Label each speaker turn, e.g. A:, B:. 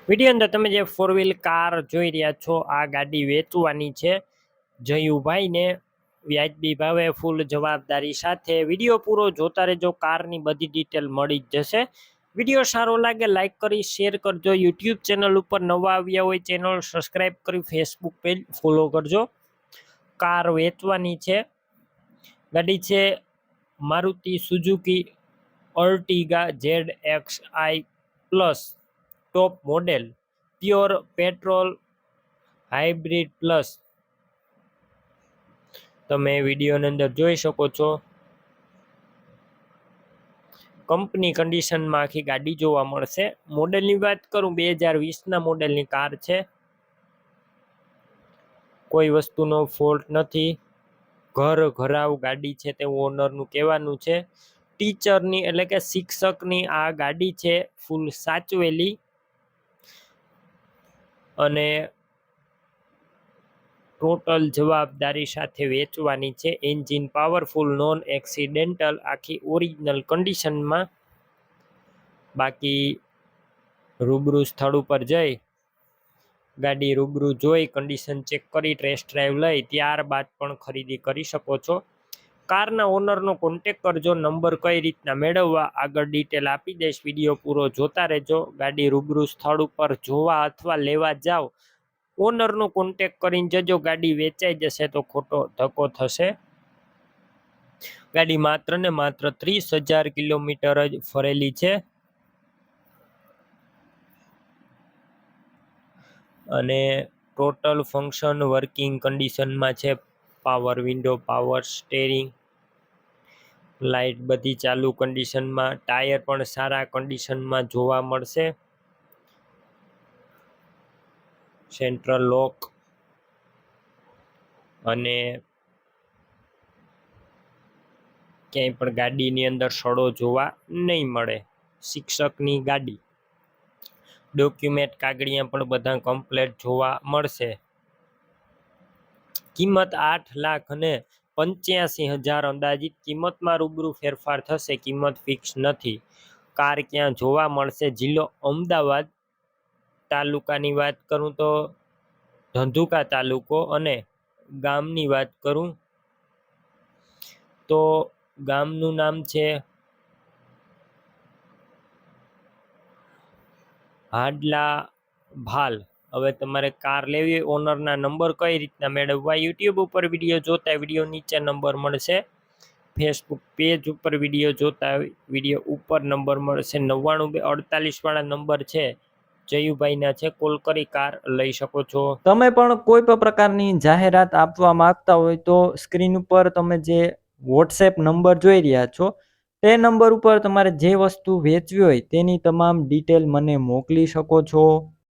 A: Video અંદર તમે જે 4 વ્હીલ કાર જોઈ રહ્યા છો, આ ગાડી વેચવાની છે જયુભાઈને વ્યાજબી ભાવે ફૂલ જવાબદારી સાથે. વિડીયો પૂરો જોતા રહેજો, કારની બધી ડિટેલ મળી જ જશે. વિડીયો સારો લાગે લાઈક કરી શેર કરજો. યુટ્યુબ ચેનલ ઉપર નવા આવ્યા હોય ચેનલ સબસ્ક્રાઈબ કરી, ફેસબુક પેજ ફોલો કરજો. કાર વેચવાની છે. ગાડી છે Maruti Suzuki Ertiga ZXi plus ટોપ model, pure petrol hybrid plus. તમે વિડીયોની અંદર જોઈ શકો છો. કંપની કન્ડિશનમાં આખી ગાડી જોવા મળશે. મોડેલની વાત કરું, 2020ના મોડેલની કાર છે. કોઈ વસ્તુનો ફોલ્ટ નથી. ઘરાવ ગાડી છે તેવું ઓનરનું કહેવાનું છે. ટીચરની એટલે કે શિક્ષકની આ ગાડી છે, ફૂલ સાચવેલી અને ટોટલ જવાબદારી સાથે વેચવાની છે. એન્જિન પાવરફુલ, નોન એક્સિડેન્ટલ, આખી ઓરિજિનલ કન્ડિશનમાં. બાકી રૂબરૂ સ્થળ ઉપર જઈ ગાડી રૂબરૂ જોઈ કન્ડિશન ચેક કરી ટેસ્ટ ડ્રાઈવ લઈ ત્યારબાદ પણ ખરીદી કરી શકો છો. કારના ઓનરનો કોન્ટેક કરજો. નંબર કઈ રીતના મેળવવા આગળ ડિટેલ આપી દઈશ. વિડીયો પૂરો જોતા રહેજો. ગાડી રૂબરૂ સ્થળ ઉપર જોવા અથવા લેવા જાઓ, ઓનરનો કોન્ટેક કરીને જજો. ગાડી વેચાઈ જશે તો ખોટો ધક્કો થશે. ગાડી માત્ર ને માત્ર 30,000 કિલોમીટર જ ફરેલી છે અને ટોટલ ફંક્શન વર્કિંગ કન્ડિશનમાં છે. Power window, power steering, light બધી ચાલુ કન્ડિશનમાં. ટાયર પણ સારા કન્ડિશનમાં જોવા મળશે. સેન્ટ્રલ લોક અને ક્યાંય પણ ગાડીની અંદર સડો જોવા નહીં મળે. શિક્ષકની ગાડી, ડોક્યુમેન્ટ કાગળિયા પણ બધા કમ્પ્લેટ જોવા મળશે. કિંમત 8,85,000 અંદાજિત કિંમતમાં રૂબરૂ ફેરફાર થશે. કિંમત ફિક્સ નથી. કાર ક્યાં જોવા મળશે? જિલ્લો અમદાવાદ, તાલુકાની વાત કરું તો ધંધુકા તાલુકો, અને ગામની વાત કરું તો ગામનું નામ છે હાડલા ભાલ. હવે તમારે કાર લેવી હોય, ઓનરના નંબર કઈ રીતના મેળવવા? યુટ્યુબ ઉપર વિડીયો જોતા વિડીયો નીચે નંબર મળશે. ફેસબુક પેજ ઉપર વિડીયો જોતા વિડીયો ઉપર નંબર મળશે. 99 2 48 વાળા નંબર છે જયુભાઈના છે. કોલ કરી કાર લઈ શકો છો.
B: તમે પણ કોઈ પણ પ્રકારની જાહેરાત આપવા માંગતા હોય તો સ્ક્રીન ઉપર તમે જે વોટ્સએપ નંબર જોઈ રહ્યા છો તે નંબર ઉપર તમારે જે વસ્તુ વેચવી હોય તેની તમામ ડિટેલ મને મોકલી શકો છો.